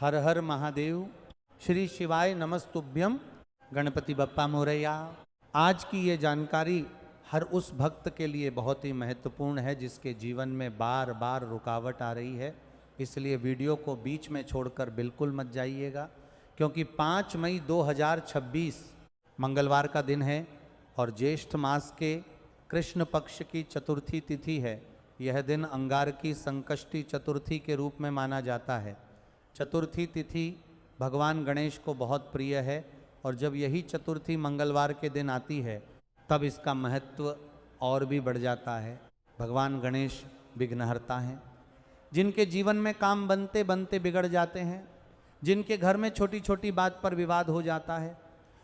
हर हर महादेव। श्री शिवाय नमस्तुभ्यम। गणपति बप्पा मोरैया। आज की ये जानकारी हर उस भक्त के लिए बहुत ही महत्वपूर्ण है जिसके जीवन में बार बार रुकावट आ रही है, इसलिए वीडियो को बीच में छोड़कर बिल्कुल मत जाइएगा, क्योंकि 5 मई 2026 मंगलवार का दिन है और ज्येष्ठ मास के कृष्ण पक्ष की चतुर्थी तिथि है। यह दिन अंगारकी संकष्टी चतुर्थी के रूप में माना जाता है। चतुर्थी तिथि भगवान गणेश को बहुत प्रिय है और जब यही चतुर्थी मंगलवार के दिन आती है तब इसका महत्व और भी बढ़ जाता है। भगवान गणेश विघ्नहर्ता हैं, जिनके जीवन में काम बनते बनते बिगड़ जाते हैं, जिनके घर में छोटी छोटी बात पर विवाद हो जाता है,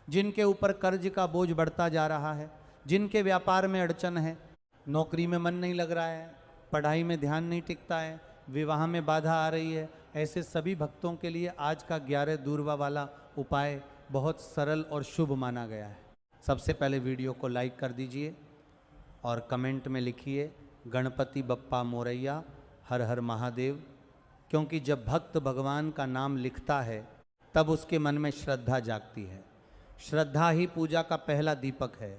जिनके ऊपर कर्ज का बोझ बढ़ता जा रहा है, जिनके व्यापार में अड़चन है, नौकरी में मन नहीं लग रहा है, पढ़ाई में ध्यान नहीं टिकता है, विवाह में बाधा आ रही है, ऐसे सभी भक्तों के लिए आज का 11 दूर्वा वाला उपाय बहुत सरल और शुभ माना गया है। सबसे पहले वीडियो को लाइक कर दीजिए और कमेंट में लिखिए गणपति बप्पा मोरैया, हर हर महादेव, क्योंकि जब भक्त भगवान का नाम लिखता है तब उसके मन में श्रद्धा जागती है। श्रद्धा ही पूजा का पहला दीपक है।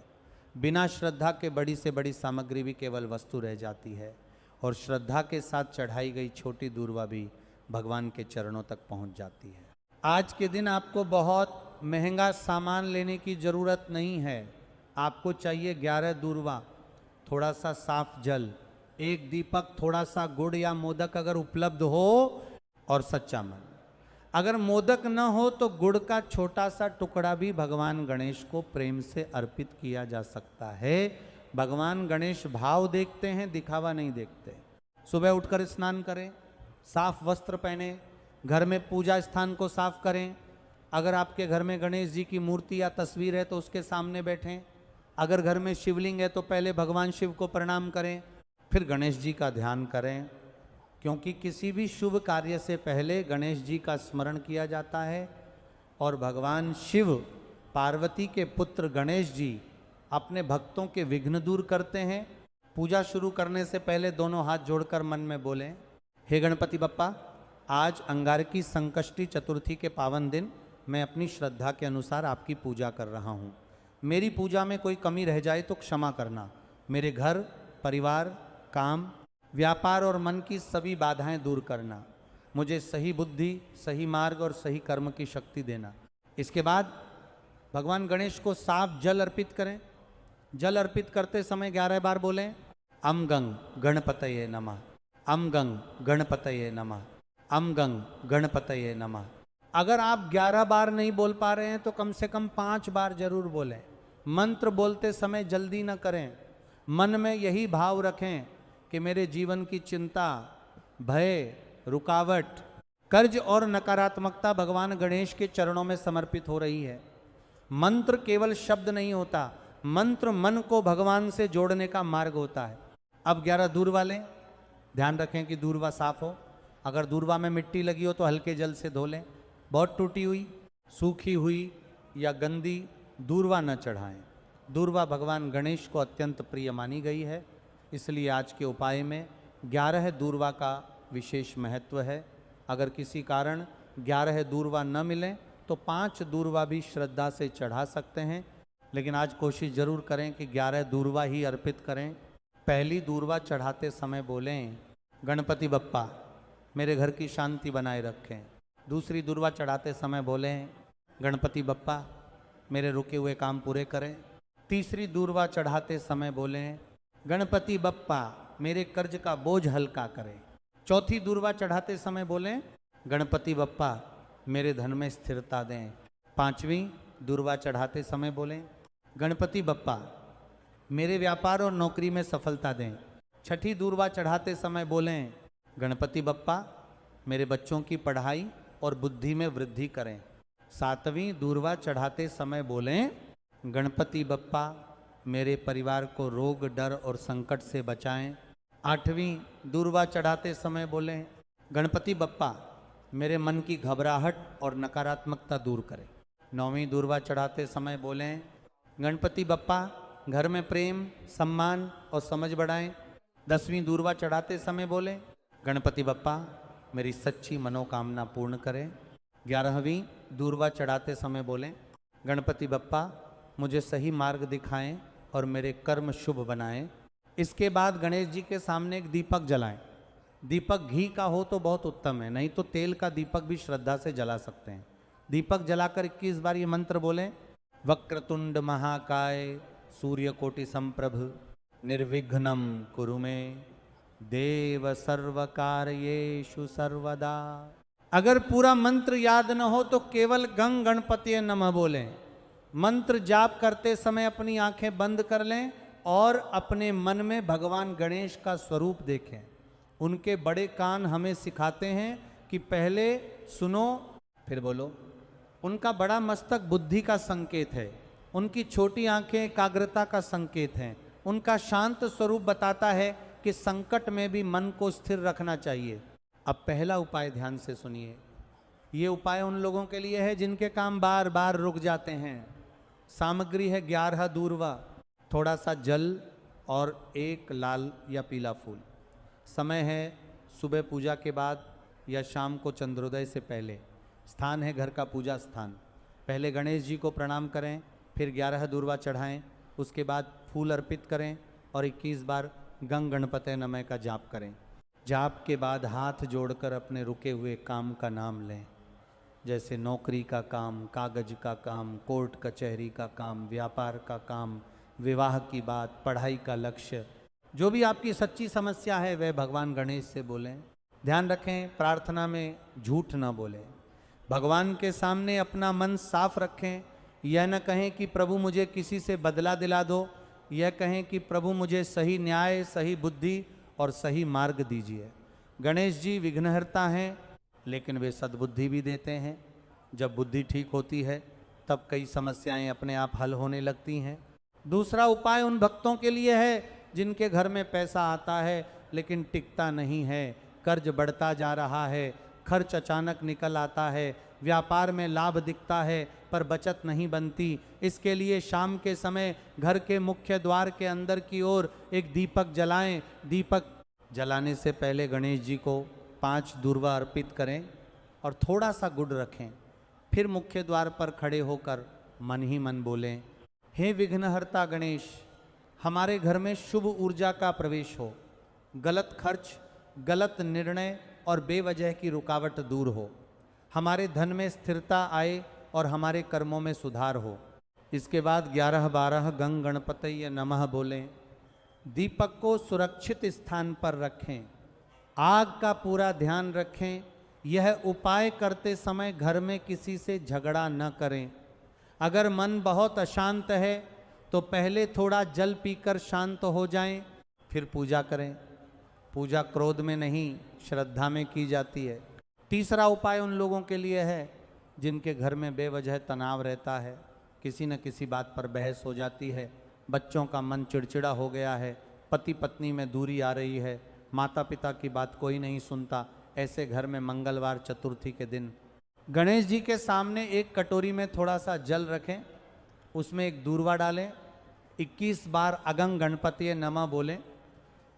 बिना श्रद्धा के बड़ी से बड़ी सामग्री भी केवल वस्तु रह जाती है और श्रद्धा के साथ चढ़ाई गई छोटी दूर्वा भी भगवान के चरणों तक पहुंच जाती है। आज के दिन आपको बहुत महंगा सामान लेने की ज़रूरत नहीं है। आपको चाहिए 11 दूर्वा, थोड़ा सा साफ जल, एक दीपक, थोड़ा सा गुड़ या मोदक अगर उपलब्ध हो और सच्चा मन। अगर मोदक न हो तो गुड़ का छोटा सा टुकड़ा भी भगवान गणेश को प्रेम से अर्पित किया जा सकता है। भगवान गणेश भाव देखते हैं, दिखावा नहीं देखते। सुबह उठकर स्नान करें, साफ वस्त्र पहने, घर में पूजा स्थान को साफ करें। अगर आपके घर में गणेश जी की मूर्ति या तस्वीर है तो उसके सामने बैठें। अगर घर में शिवलिंग है तो पहले भगवान शिव को प्रणाम करें, फिर गणेश जी का ध्यान करें, क्योंकि किसी भी शुभ कार्य से पहले गणेश जी का स्मरण किया जाता है। और भगवान शिव पार्वती के पुत्र गणेश जी अपने भक्तों के विघ्न दूर करते हैं। पूजा शुरू करने से पहले दोनों हाथ जोड़कर मन में बोलें, हे गणपति बप्पा, आज अंगारकी संकष्टी चतुर्थी के पावन दिन मैं अपनी श्रद्धा के अनुसार आपकी पूजा कर रहा हूँ। मेरी पूजा में कोई कमी रह जाए तो क्षमा करना। मेरे घर, परिवार, काम, व्यापार और मन की सभी बाधाएं दूर करना। मुझे सही बुद्धि, सही मार्ग और सही कर्म की शक्ति देना। इसके बाद भगवान गणेश को साफ जल अर्पित करें। जल अर्पित करते समय 11 बार बोलें, अम गंग गणपतये नमः, अम गंग गणपतये नमः, अम गंग गणपतये नमः। अगर आप 11 बार नहीं बोल पा रहे हैं तो कम से कम 5 बार जरूर बोलें। मंत्र बोलते समय जल्दी न करें। मन में यही भाव रखें कि मेरे जीवन की चिंता, भय, रुकावट, कर्ज और नकारात्मकता भगवान गणेश के चरणों में समर्पित हो रही है। मंत्र केवल शब्द नहीं होता, मंत्र मन को भगवान से जोड़ने का मार्ग होता है। अब 11 दूर्वा लें। ध्यान रखें कि दूर्वा साफ हो। अगर दूर्वा में मिट्टी लगी हो तो हल्के जल से धो लें। बहुत टूटी हुई, सूखी हुई या गंदी दूर्वा न चढ़ाएं। दूर्वा भगवान गणेश को अत्यंत प्रिय मानी गई है, इसलिए आज के उपाय में 11 दूर्वा का विशेष महत्व है। अगर किसी कारण 11 दूर्वा न मिलें तो 5 दूर्वा भी श्रद्धा से चढ़ा सकते हैं, लेकिन आज कोशिश जरूर करें कि 11 दूर्वा ही अर्पित करें। पहली दूर्वा चढ़ाते समय बोलें, गणपति बप्पा मेरे घर की शांति बनाए रखें। दूसरी दूर्वा चढ़ाते समय बोलें, गणपति बप्पा मेरे रुके हुए काम पूरे करें। तीसरी दूर्वा चढ़ाते समय बोलें, गणपति बप्पा मेरे कर्ज का बोझ हल्का करें। चौथी दूर्वा चढ़ाते समय बोलें, गणपति बप्पा मेरे धन में स्थिरता दें। 5वीं दूर्वा चढ़ाते समय बोलें, गणपति बप्पा मेरे व्यापार और नौकरी में सफलता दें। 6ठी दूर्वा चढ़ाते समय बोलें, गणपति बप्पा मेरे बच्चों की पढ़ाई और बुद्धि में वृद्धि करें। 7वीं दूर्वा चढ़ाते समय बोलें, गणपति बप्पा मेरे परिवार को रोग, डर और संकट से बचाएं। 8वीं दूर्वा चढ़ाते समय बोलें, गणपति बप्पा मेरे मन की घबराहट और नकारात्मकता दूर करें। 9वीं दूर्वा चढ़ाते समय बोलें, गणपति बप्पा घर में प्रेम, सम्मान और समझ बढ़ाएं। 10वीं दूर्वा चढ़ाते समय बोलें, गणपति बप्पा मेरी सच्ची मनोकामना पूर्ण करें। 11वीं दूर्वा चढ़ाते समय बोलें, गणपति बप्पा मुझे सही मार्ग दिखाएं और मेरे कर्म शुभ बनाएं। इसके बाद गणेश जी के सामने एक दीपक जलाएं। दीपक घी का हो तो बहुत उत्तम है, नहीं तो तेल का दीपक भी श्रद्धा से जला सकते हैं। दीपक जलाकर 21 बार ये मंत्र बोलें, वक्रतुंड महाकाय सूर्यकोटि संप्रभ निर्विघ्नं कुरु मे देव सर्वकार्येषु सर्वदा। अगर पूरा मंत्र याद न हो तो केवल गंग गणपति नमः बोलें। मंत्र जाप करते समय अपनी आंखें बंद कर लें और अपने मन में भगवान गणेश का स्वरूप देखें। उनके बड़े कान हमें सिखाते हैं कि पहले सुनो फिर बोलो। उनका बड़ा मस्तक बुद्धि का संकेत है, उनकी छोटी आंखें एकाग्रता का संकेत हैं, उनका शांत स्वरूप बताता है कि संकट में भी मन को स्थिर रखना चाहिए। अब पहला उपाय ध्यान से सुनिए। ये उपाय उन लोगों के लिए है जिनके काम बार बार रुक जाते हैं। सामग्री है 11 दूर्वा, थोड़ा सा जल और एक लाल या पीला फूल। समय है सुबह पूजा के बाद या शाम को चंद्रोदय से पहले। स्थान है घर का पूजा स्थान। पहले गणेश जी को प्रणाम करें, फिर 11 दूर्वा चढ़ाएं, उसके बाद फूल अर्पित करें और 21 बार गंग गणपते नमः का जाप करें। जाप के बाद हाथ जोड़कर अपने रुके हुए काम का नाम लें, जैसे नौकरी का काम, कागज का काम, कोर्ट कचहरी का काम, व्यापार का काम, विवाह की बात, पढ़ाई का लक्ष्य, जो भी आपकी सच्ची समस्या है वह भगवान गणेश से बोलें। ध्यान रखें प्रार्थना में झूठ ना बोलें। भगवान के सामने अपना मन साफ रखें। यह न कहें कि प्रभु मुझे किसी से बदला दिला दो, यह कहें कि प्रभु मुझे सही न्याय, सही बुद्धि और सही मार्ग दीजिए। गणेश जी विघ्नहर्ता हैं, लेकिन वे सद्बुद्धि भी देते हैं। जब बुद्धि ठीक होती है तब कई समस्याएं अपने आप हल होने लगती हैं। दूसरा उपाय उन भक्तों के लिए है जिनके घर में पैसा आता है लेकिन टिकता नहीं है, कर्ज बढ़ता जा रहा है, खर्च अचानक निकल आता है, व्यापार में लाभ दिखता है पर बचत नहीं बनती। इसके लिए शाम के समय घर के मुख्य द्वार के अंदर की ओर एक दीपक जलाएं। दीपक जलाने से पहले गणेश जी को 5 दूर्वा अर्पित करें और थोड़ा सा गुड़ रखें। फिर मुख्य द्वार पर खड़े होकर मन ही मन बोलें, हे विघ्नहर्ता गणेश, हमारे घर में शुभ ऊर्जा का प्रवेश हो, गलत खर्च, गलत निर्णय और बेवजह की रुकावट दूर हो, हमारे धन में स्थिरता आए और हमारे कर्मों में सुधार हो। इसके बाद 11-12 गंग गणपतये नमः बोलें। दीपक को सुरक्षित स्थान पर रखें, आग का पूरा ध्यान रखें। यह उपाय करते समय घर में किसी से झगड़ा न करें। अगर मन बहुत अशांत है तो पहले थोड़ा जल पीकर शांत हो जाएं, फिर पूजा करें। पूजा क्रोध में नहीं, श्रद्धा में की जाती है। तीसरा उपाय उन लोगों के लिए है जिनके घर में बेवजह तनाव रहता है, किसी न किसी बात पर बहस हो जाती है, बच्चों का मन चिड़चिड़ा हो गया है, पति पत्नी में दूरी आ रही है, माता पिता की बात कोई नहीं सुनता। ऐसे घर में मंगलवार चतुर्थी के दिन गणेश जी के सामने एक कटोरी में थोड़ा सा जल रखें, उसमें एक दूर्वा डालें, 21 बार अगंग गणपतये नमः बोलें।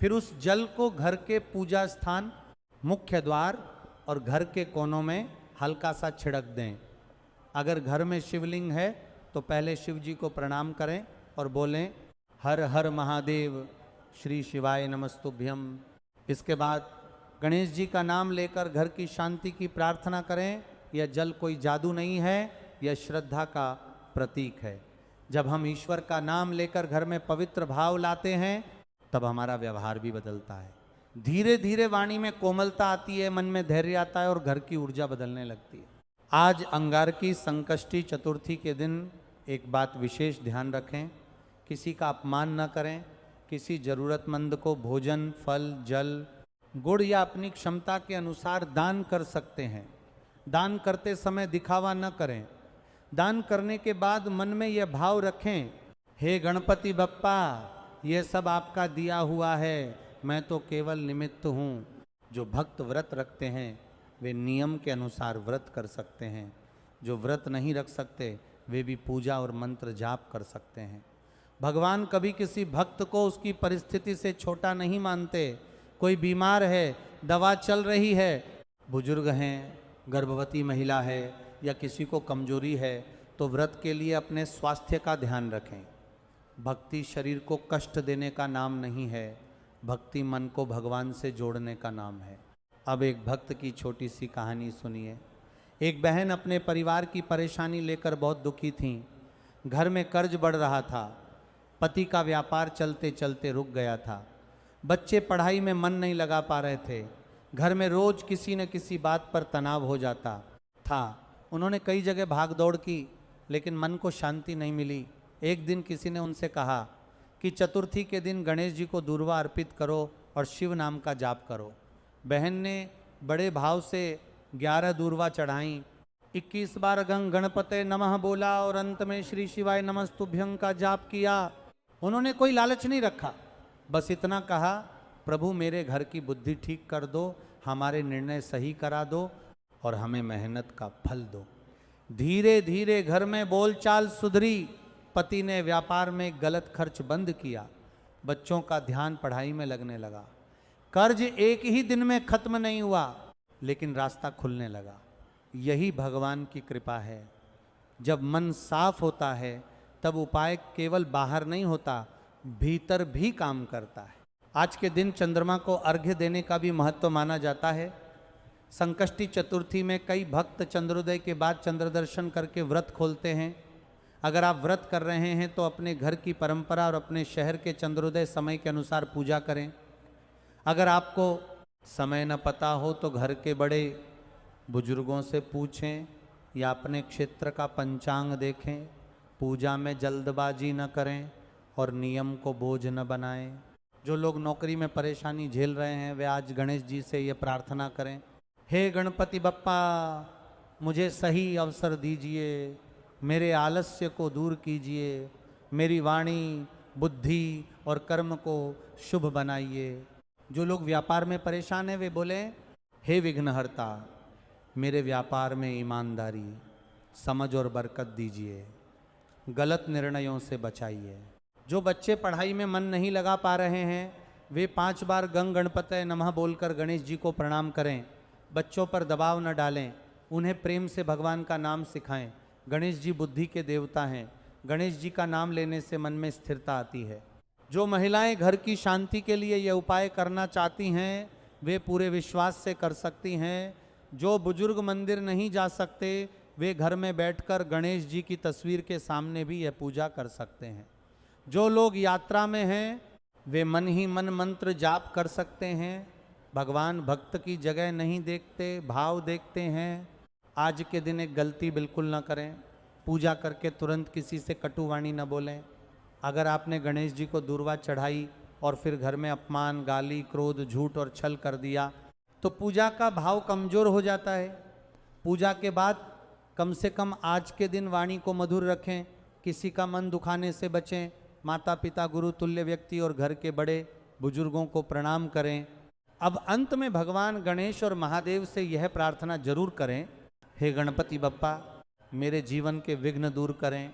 फिर उस जल को घर के पूजा स्थान, मुख्य द्वार और घर के कोनों में हल्का सा छिड़क दें। अगर घर में शिवलिंग है तो पहले शिव जी को प्रणाम करें और बोलें, हर हर महादेव श्री शिवाय नमस्तुभ्यम। इसके बाद गणेश जी का नाम लेकर घर की शांति की प्रार्थना करें। यह जल कोई जादू नहीं है, यह श्रद्धा का प्रतीक है। जब हम ईश्वर का नाम लेकर घर में पवित्र भाव लाते हैं तब हमारा व्यवहार भी बदलता है। धीरे धीरे वाणी में कोमलता आती है, मन में धैर्य आता है और घर की ऊर्जा बदलने लगती है। आज अंगारकी संकष्टी चतुर्थी के दिन एक बात विशेष ध्यान रखें, किसी का अपमान न करें। किसी जरूरतमंद को भोजन, फल, जल, गुड़ या अपनी क्षमता के अनुसार दान कर सकते हैं। दान करते समय दिखावा न करें। दान करने के बाद मन में यह भाव रखें, हे गणपति बप्पा, यह सब आपका दिया हुआ है, मैं तो केवल निमित्त हूँ। जो भक्त व्रत रखते हैं वे नियम के अनुसार व्रत कर सकते हैं, जो व्रत नहीं रख सकते वे भी पूजा और मंत्र जाप कर सकते हैं। भगवान कभी किसी भक्त को उसकी परिस्थिति से छोटा नहीं मानते। कोई बीमार है, दवा चल रही है, बुजुर्ग हैं, गर्भवती महिला है या किसी को कमजोरी है तो व्रत के लिए अपने स्वास्थ्य का ध्यान रखें। भक्ति शरीर को कष्ट देने का नाम नहीं है, भक्ति मन को भगवान से जोड़ने का नाम है। अब एक भक्त की छोटी सी कहानी सुनिए। एक बहन अपने परिवार की परेशानी लेकर बहुत दुखी थी। घर में कर्ज बढ़ रहा था, पति का व्यापार चलते चलते रुक गया था, बच्चे पढ़ाई में मन नहीं लगा पा रहे थे, घर में रोज किसी न किसी बात पर तनाव हो जाता था। उन्होंने कई जगह भाग दौड़ की लेकिन मन को शांति नहीं मिली। एक दिन किसी ने उनसे कहा कि चतुर्थी के दिन गणेश जी को दूर्वा अर्पित करो और शिव नाम का जाप करो। बहन ने बड़े भाव से 11 दूर्वा चढ़ाई, 21 बार गणपते नमः बोला और अंत में श्री शिवाय नमस्तुभ्यं का जाप किया। उन्होंने कोई लालच नहीं रखा, बस इतना कहा, प्रभु मेरे घर की बुद्धि ठीक कर दो, हमारे निर्णय सही करा दो और हमें मेहनत का फल दो। धीरे धीरे घर में बोलचाल सुधरी, पति ने व्यापार में गलत खर्च बंद किया, बच्चों का ध्यान पढ़ाई में लगने लगा। कर्ज एक ही दिन में खत्म नहीं हुआ लेकिन रास्ता खुलने लगा। यही भगवान की कृपा है। जब मन साफ होता है तब उपाय केवल बाहर नहीं होता, भीतर भी काम करता है। आज के दिन चंद्रमा को अर्घ्य देने का भी महत्व माना जाता है। संकष्टी चतुर्थी में कई भक्त चंद्रोदय के बाद चंद्र दर्शन करके व्रत खोलते हैं। अगर आप व्रत कर रहे हैं तो अपने घर की परंपरा और अपने शहर के चंद्रोदय समय के अनुसार पूजा करें। अगर आपको समय न पता हो तो घर के बड़े बुजुर्गों से पूछें या अपने क्षेत्र का पंचांग देखें। पूजा में जल्दबाजी न करें और नियम को बोझ न बनाएं। जो लोग नौकरी में परेशानी झेल रहे हैं वे आज गणेश जी से ये प्रार्थना करें, हे गणपति बप्पा मुझे सही अवसर दीजिए, मेरे आलस्य को दूर कीजिए, मेरी वाणी बुद्धि और कर्म को शुभ बनाइए। जो लोग व्यापार में परेशान हैं वे बोले, हे विघ्नहर्ता मेरे व्यापार में ईमानदारी, समझ और बरकत दीजिए, गलत निर्णयों से बचाइए। जो बच्चे पढ़ाई में मन नहीं लगा पा रहे हैं वे 5 बार गणपतये नमः बोलकर गणेश जी को प्रणाम करें। बच्चों पर दबाव न डालें, उन्हें प्रेम से भगवान का नाम सिखाएं। गणेश जी बुद्धि के देवता हैं, गणेश जी का नाम लेने से मन में स्थिरता आती है। जो महिलाएं घर की शांति के लिए यह उपाय करना चाहती हैं वे पूरे विश्वास से कर सकती हैं। जो बुजुर्ग मंदिर नहीं जा सकते वे घर में बैठकर गणेश जी की तस्वीर के सामने भी यह पूजा कर सकते हैं। जो लोग यात्रा में हैं वे मन ही मन मंत्र जाप कर सकते हैं। भगवान भक्त की जगह नहीं देखते, भाव देखते हैं। आज के दिन एक गलती बिल्कुल न करें, पूजा करके तुरंत किसी से कटुवाणी न बोलें। अगर आपने गणेश जी को दूर्वा चढ़ाई और फिर घर में अपमान, गाली, क्रोध, झूठ और छल कर दिया तो पूजा का भाव कमजोर हो जाता है। पूजा के बाद कम से कम आज के दिन वाणी को मधुर रखें, किसी का मन दुखाने से बचें, माता पिता गुरु तुल्य व्यक्ति और घर के बड़े बुजुर्गों को प्रणाम करें। अब अंत में भगवान गणेश और महादेव से यह प्रार्थना जरूर करें, हे गणपति बप्पा मेरे जीवन के विघ्न दूर करें,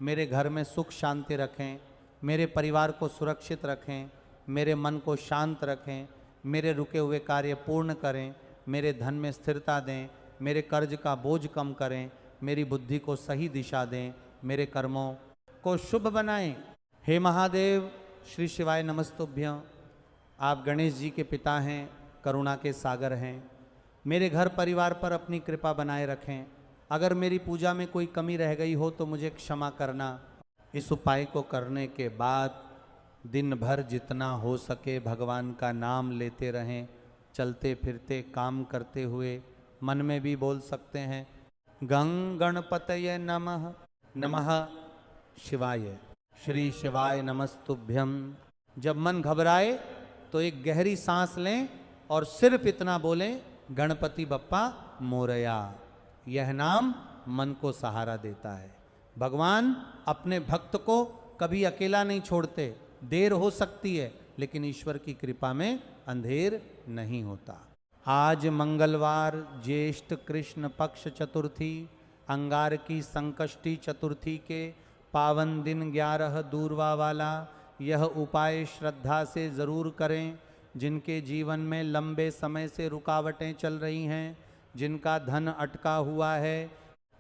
मेरे घर में सुख शांति रखें, मेरे परिवार को सुरक्षित रखें, मेरे मन को शांत रखें, मेरे रुके हुए कार्य पूर्ण करें, मेरे धन में स्थिरता दें, मेरे कर्ज का बोझ कम करें, मेरी बुद्धि को सही दिशा दें, मेरे कर्मों को शुभ बनाएं। हे महादेव श्री शिवाय नमस्तुभ्यं। आप गणेश जी के पिता हैं, करुणा के सागर हैं। मेरे घर परिवार पर अपनी कृपा बनाए रखें। अगर मेरी पूजा में कोई कमी रह गई हो तो मुझे क्षमा करना। इस उपाय को करने के बाद दिन भर जितना हो सके भगवान का नाम लेते रहें। चलते फिरते काम करते हुए मन में भी बोल सकते हैं, गणपतये नमः, नमः शिवाय, श्री शिवाय नमस्तुभ्यं। जब मन घबराए तो एक गहरी सांस लें और सिर्फ इतना बोलें, गणपति बप्पा मोरया। यह नाम मन को सहारा देता है। भगवान अपने भक्त को कभी अकेला नहीं छोड़ते। देर हो सकती है लेकिन ईश्वर की कृपा में अंधेर नहीं होता। आज मंगलवार ज्येष्ठ कृष्ण पक्ष चतुर्थी अंगार की संकष्टी चतुर्थी के पावन दिन 11 दूर्वा वाला यह उपाय श्रद्धा से ज़रूर करें। जिनके जीवन में लंबे समय से रुकावटें चल रही हैं जिनका धन अटका हुआ है,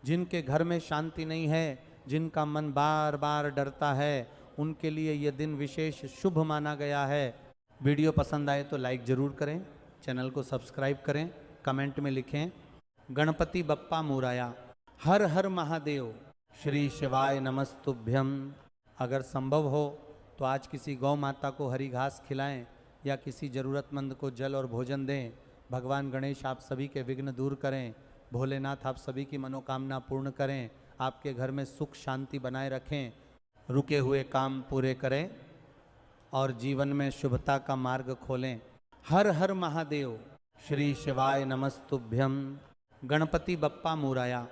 जिनके घर में शांति नहीं है, जिनका मन बार बार डरता है, उनके लिए यह दिन विशेष शुभ माना गया है। वीडियो पसंद आए तो लाइक जरूर करें, चैनल को सब्सक्राइब करें, कमेंट में लिखें गणपति बप्पा मोरया, हर हर महादेव, श्री शिवाय नमस्तुभ्यम। अगर संभव हो तो आज किसी गौ माता को हरी घास खिलाएं या किसी ज़रूरतमंद को जल और भोजन दें। भगवान गणेश आप सभी के विघ्न दूर करें, भोलेनाथ आप सभी की मनोकामना पूर्ण करें, आपके घर में सुख शांति बनाए रखें, रुके हुए काम पूरे करें और जीवन में शुभता का मार्ग खोलें। हर हर महादेव, श्री शिवाय नमस्तुभ्यम, गणपति बप्पा मोरया।